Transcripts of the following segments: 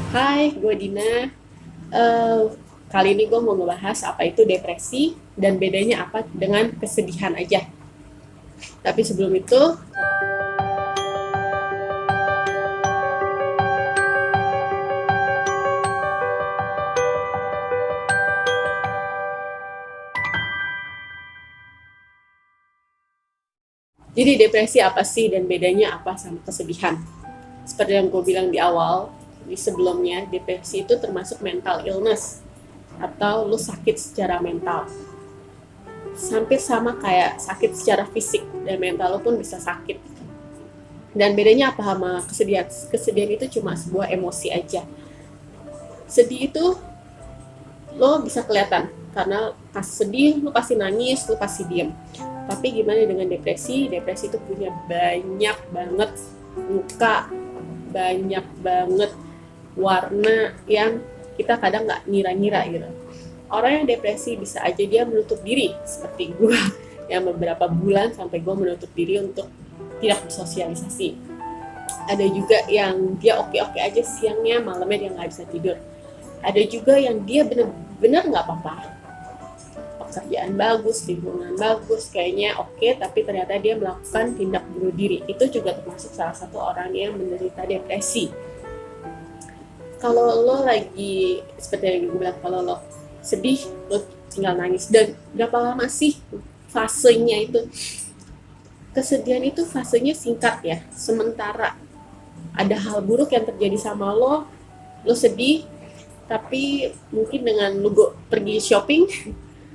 Hai, gue Dina. Eh, Kali ini gue mau ngebahas apa itu depresi dan bedanya apa dengan kesedihan aja. Tapi sebelum itu, jadi depresi apa sih dan bedanya apa sama kesedihan? Seperti yang gue bilang di awal, di sebelumnya, depresi itu termasuk mental illness atau lu sakit secara mental. Hampir sama kayak sakit secara fisik dan mental lu pun bisa sakit. Dan bedanya apa sama kesedihan? Kesedihan itu cuma sebuah emosi aja. Sedih itu lo bisa kelihatan karena pas sedih lo pasti nangis, lo pasti diem. Tapi gimana dengan depresi? Depresi itu punya banyak banget muka, banyak banget warna yang kita kadang nggak ngira-ngira gitu. Orang yang depresi bisa aja dia menutup diri seperti gue yang beberapa bulan sampai gue menutup diri untuk tidak bersosialisasi. Ada juga yang dia oke-oke aja siangnya, malamnya dia nggak bisa tidur. Ada juga yang dia bener-bener nggak apa-apa, pekerjaan bagus, lingkungan bagus, kayaknya oke, tapi ternyata dia melakukan tindak bunuh diri. Itu juga termasuk salah satu orang yang menderita depresi. Kalau lo lagi, seperti yang gue bilang, kalau lo sedih, lo tinggal nangis. Dan berapa lama sih fasenya itu? Kesedihan itu fasenya singkat ya, sementara ada hal buruk yang terjadi sama lo sedih, tapi mungkin dengan lu pergi shopping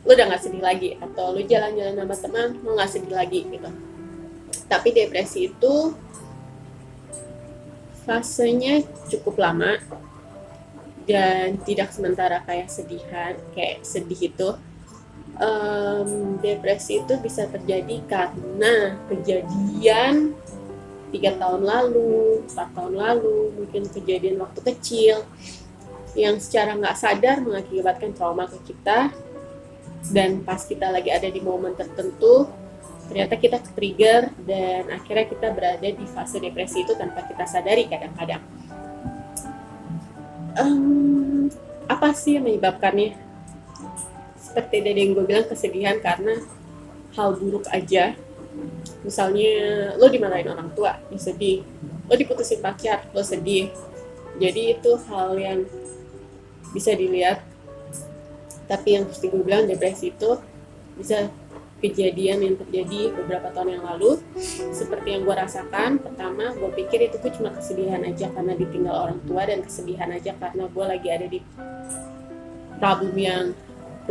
lu udah nggak sedih lagi, atau lu jalan-jalan sama teman lu nggak sedih lagi gitu. Tapi depresi itu fasenya cukup lama dan tidak sementara kayak sedih itu. Depresi itu bisa terjadi karena kejadian 3 tahun lalu, 4 tahun lalu, mungkin kejadian waktu kecil yang secara nggak sadar mengakibatkan trauma ke kita, dan pas kita lagi ada di momen tertentu ternyata kita trigger dan akhirnya kita berada di fase depresi itu tanpa kita sadari kadang-kadang. Apa sih yang menyebabkannya? Seperti tadi yang gue bilang, kesedihan karena hal buruk aja. Misalnya lo dimarahin orang tua, lo sedih. Lo diputusin pacar, lo sedih. Jadi itu hal yang bisa dilihat. Tapi yang seperti gue bilang, depresi itu bisa kejadian yang terjadi beberapa tahun yang lalu. Seperti yang gue rasakan, pertama gue pikir itu gue cuma kesedihan aja karena ditinggal orang tua, dan kesedihan aja karena gue lagi ada di problem yang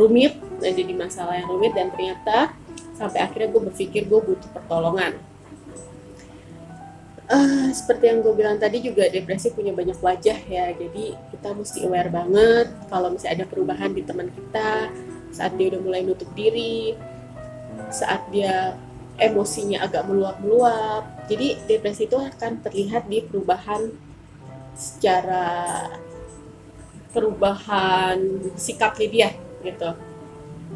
rumit, ada di masalah yang rumit, dan ternyata sampai akhirnya gue berpikir gue butuh pertolongan. Seperti yang gue bilang tadi juga, depresi punya banyak wajah ya, jadi kita mesti aware banget kalau misalnya ada perubahan di teman kita, saat dia udah mulai nutup diri, saat dia emosinya agak meluap-meluap. Jadi depresi itu akan terlihat di perubahan sikapnya dia gitu.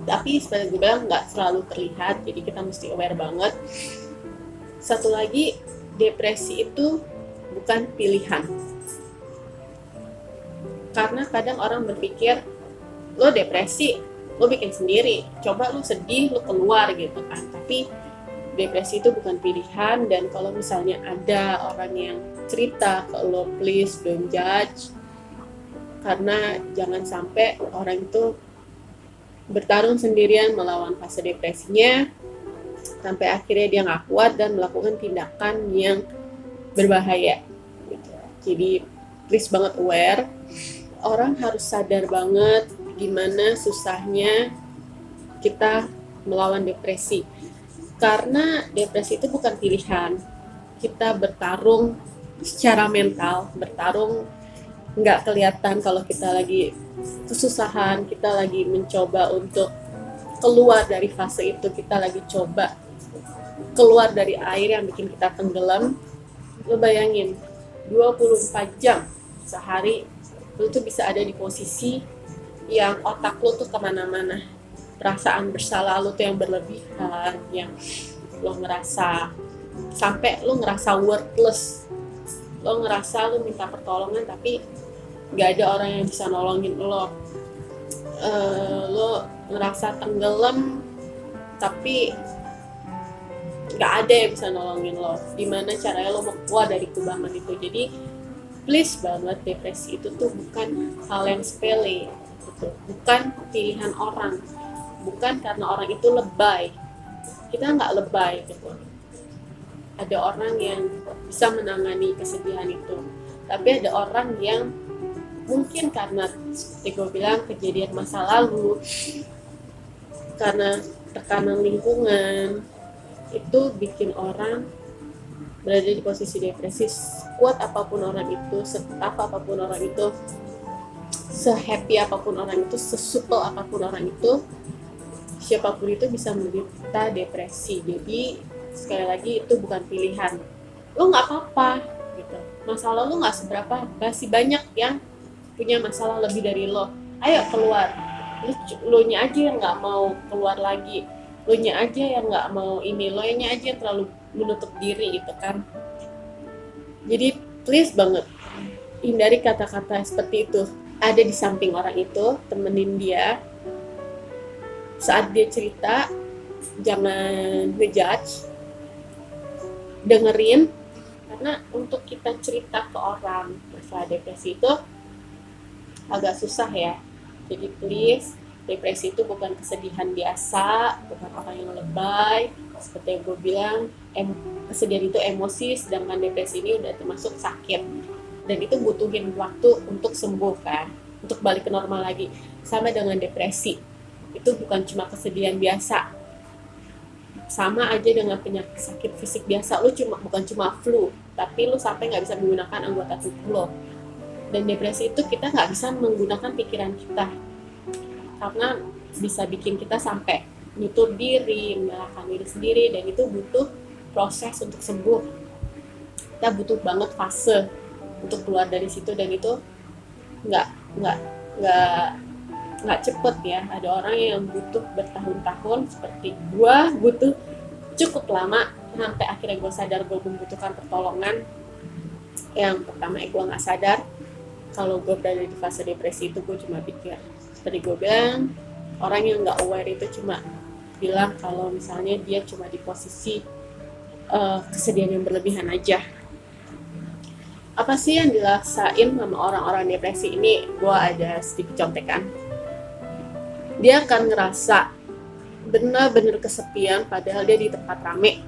Tapi seperti gue bilang nggak selalu terlihat, jadi kita mesti aware banget. Satu lagi, depresi itu bukan pilihan. Karena kadang orang berpikir, lo depresi, lo bikin sendiri, coba lo sedih, lo keluar gitu kan. Tapi depresi itu bukan pilihan, dan kalau misalnya ada orang yang cerita ke lo, please don't judge. Karena jangan sampai orang itu bertarung sendirian melawan fase depresinya, sampai akhirnya dia nggak kuat dan melakukan tindakan yang berbahaya gitu. Jadi please banget aware, orang harus sadar banget gimana susahnya kita melawan depresi, karena depresi itu bukan pilihan. Kita bertarung secara mental, bertarung nggak kelihatan kalau kita lagi kesusahan, kita lagi mencoba untuk keluar dari fase itu, kita lagi coba keluar dari air yang bikin kita tenggelam. Lo bayangin 24 jam sehari lo tuh bisa ada di posisi yang otak lo tuh kemana-mana, perasaan bersalah lo tuh yang berlebihan, yang lo ngerasa sampai lo ngerasa worthless, lo ngerasa lo minta pertolongan tapi nggak ada orang yang bisa nolongin lo. Lo ngerasa tenggelam tapi nggak ada yang bisa nolongin lo. Gimana caranya lo mau keluar dari kubangan itu? Jadi please banget, depresi itu tuh bukan hal yang sepele gitu. Bukan pilihan orang, bukan karena orang itu lebay. Kita nggak lebay gitu. Ada orang yang bisa menangani kesedihan itu, tapi ada orang yang mungkin karena seperti gue bilang kejadian masa lalu, karena tekanan lingkungan, itu bikin orang berada di posisi depresi. Kuat apapun orang itu, setaf apapun orang itu, sehappy apapun orang itu, sesupel apapun orang itu, siapapun itu bisa menderita depresi. Jadi sekali lagi itu bukan pilihan. Lo nggak apa-apa gitu, masalah lo nggak seberapa, masih banyak yang punya masalah lebih dari lo. Ayo keluar. Lo nya aja yang nggak mau keluar lagi, lo nya aja yang nggak mau ini, lo nya aja yang terlalu menutup diri gitu kan. Jadi please banget hindari kata-kata seperti itu. Ada di samping orang itu, temenin dia saat dia cerita, jangan ngejudge, dengerin. Karena untuk kita cerita ke orang masalah depresi itu agak susah ya. Jadi please, depresi itu bukan kesedihan biasa, bukan orang yang lebay. Seperti yang gue bilang, kesedihan itu emosi, sedangkan depresi ini udah termasuk sakit. Dan itu butuhin waktu untuk sembuh kan, untuk balik ke normal lagi. Sama dengan depresi, itu bukan cuma kesedihan biasa. Sama aja dengan penyakit sakit fisik biasa, lu bukan cuma flu, tapi lu sampai nggak bisa menggunakan anggota tubuh lo. Dan depresi itu kita nggak bisa menggunakan pikiran kita, karena bisa bikin kita sampai nutup diri, menyalahkan diri sendiri, dan itu butuh proses untuk sembuh. Kita butuh banget fase untuk keluar dari situ, dan itu nggak cepet ya. Ada orang yang butuh bertahun-tahun, seperti gua butuh cukup lama sampai akhirnya gue sadar gue membutuhkan pertolongan. Yang pertama gue nggak sadar kalau gue berada di fase depresi itu, gue cuma pikir, seperti gue bilang, orang yang nggak aware itu cuma bilang kalau misalnya dia cuma di posisi kesedihan yang berlebihan aja. Apa sih yang dirasain sama orang-orang depresi ini? Gue ada sedikit contekan. Dia akan ngerasa benar-benar kesepian padahal dia di tempat rame.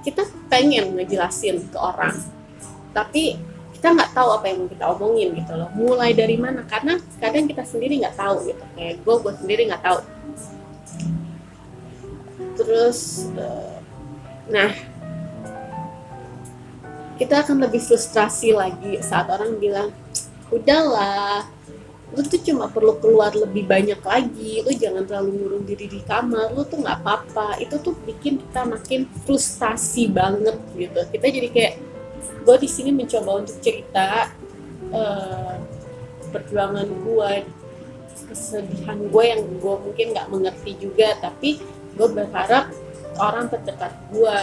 Kita pengen ngejelasin ke orang, tapi kita nggak tahu apa yang mau kita omongin gitu loh. Mulai dari mana? Karena kadang kita sendiri nggak tahu gitu. Kayak gue sendiri nggak tahu. Terus, nah, kita akan lebih frustrasi lagi saat orang bilang, udahlah, lu tuh cuma perlu keluar lebih banyak lagi, lu jangan terlalu ngurung diri di kamar, lu tuh nggak apa-apa. Itu tuh bikin kita makin frustasi banget gitu. Kita jadi kayak, gue di sini mencoba untuk cerita perjuangan gue, kesedihan gue yang gue mungkin nggak mengerti juga, tapi gue berharap orang terdekat gue,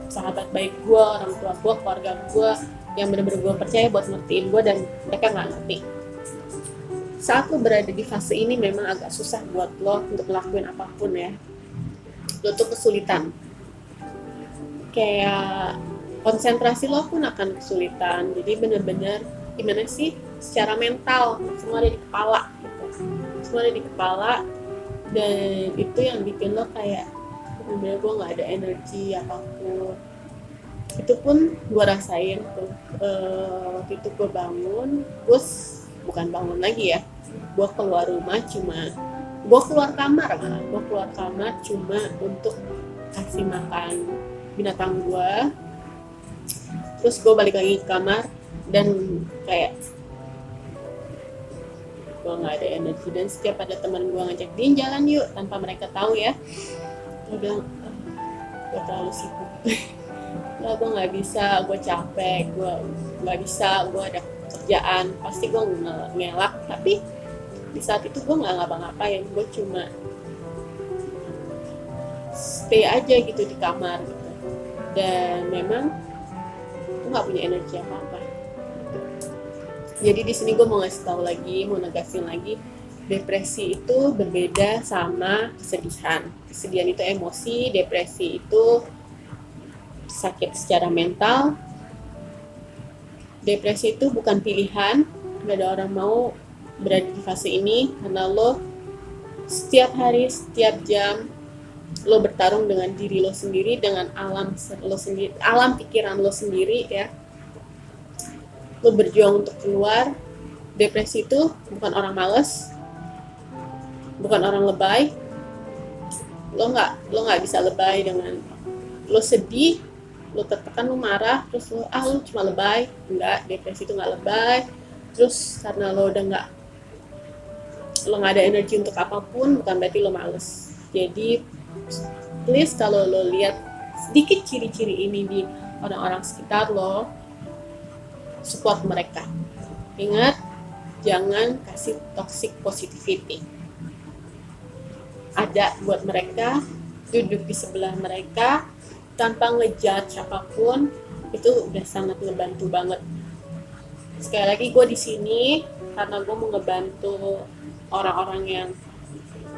sahabat baik gue, orang tua gue, keluarga gue, yang benar-benar gue percaya buat ngertiin gue, dan mereka nggak ngerti. Saat lo berada di fase ini memang agak susah buat lo untuk ngelakuin apapun ya. Lo tuh kesulitan. Kayak konsentrasi lo pun akan kesulitan. Jadi benar-benar gimana sih secara mental, semua ada di kepala gitu. Semua ada di kepala, dan itu yang bikin lo kayak benar-benar gue nggak ada energi apapun. Itu pun gue rasain tuh. Waktu itu gue bangun, gue bukan bangun lagi ya, gue keluar rumah gue keluar kamar cuma untuk kasih makan binatang gue. Terus gue balik lagi ke kamar dan kayak gue nggak ada energi. Dan setiap ada teman gue ngajak dia jalan yuk, tanpa mereka tahu ya, gue bilang gue terlalu sibuk. Nah, gue nggak bisa, gue capek, gue nggak bisa, gue ada kerjaan, pasti gue ngelak. Tapi di saat itu gue nggak ngapa-ngapain, gue cuma stay aja gitu di kamar gitu. Dan memang gue nggak punya energi apa-apa. Jadi di sini gue mau ngasih tahu lagi, mau negasin lagi, depresi itu berbeda sama kesedihan. Kesedihan itu emosi, depresi itu sakit secara mental. Depresi itu bukan pilihan, gak ada orang mau berada di fase ini, karena lo setiap hari, setiap jam lo bertarung dengan diri lo sendiri, dengan alam lo sendiri, alam pikiran lo sendiri ya. Lo berjuang untuk keluar. Depresi itu bukan orang malas, bukan orang lebay. Lo nggak bisa lebay dengan lo sedih, lo tertekan, lo marah, terus lo cuma lebay. Enggak, depresi itu nggak lebay. Terus karena lo udah nggak ada energi untuk apapun, bukan berarti lo males. Jadi please, kalau lo lihat sedikit ciri-ciri ini di orang-orang sekitar lo, support mereka. Ingat, jangan kasih toxic positivity. Ada buat mereka, duduk di sebelah mereka tanpa ngejudge apapun, itu udah sangat ngebantu banget. Sekali lagi, gue di sini karena gue mau ngebantu orang-orang yang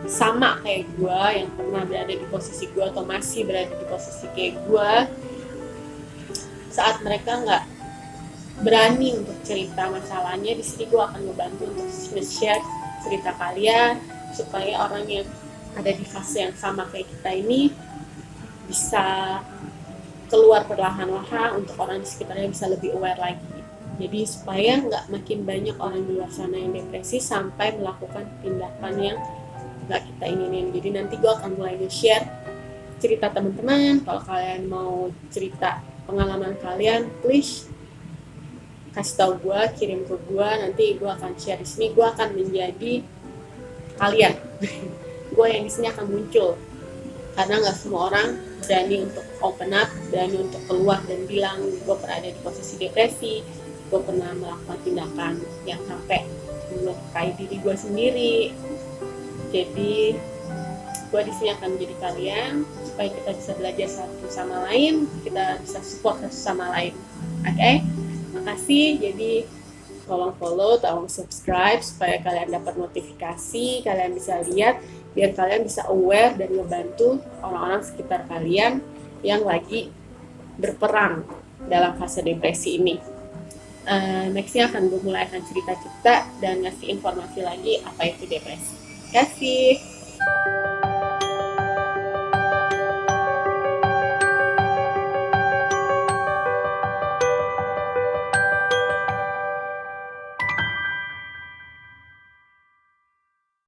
sama kayak gue, yang pernah berada di posisi gue atau masih berada di posisi kayak gue. Saat mereka nggak berani untuk cerita masalahnya, di sini gue akan ngebantu untuk share cerita kalian supaya orang yang ada di fase yang sama kayak kita ini bisa keluar perlahan-lahan, untuk orang di sekitarnya bisa lebih aware lagi. Jadi supaya nggak makin banyak orang di luar sana yang depresi sampai melakukan tindakan yang nggak kita inginin. Jadi nanti gue akan mulai nge-share cerita teman-teman. Kalau kalian mau cerita pengalaman kalian, please kasih tahu gue, kirim ke gue, nanti gue akan share di sini. Gue akan menjadi kalian. Gue yang di sini akan muncul, karena nggak semua orang berani untuk open up, berani untuk keluar dan bilang gue pernah ada di posisi depresi, gue pernah melakukan tindakan yang sampai melukai diri gue sendiri. Jadi gue di sini akan menjadi kalian supaya kita bisa belajar satu sama lain, kita bisa support satu sama lain. Oke? Makasih. Jadi tolong follow, tolong subscribe supaya kalian dapat notifikasi, kalian bisa lihat, biar kalian bisa aware dan ngebantu orang-orang sekitar kalian yang lagi berperang dalam fase depresi ini. Nextnya gue mulai akan cerita-cerita dan ngasih informasi lagi apa itu depresi. Terima kasih.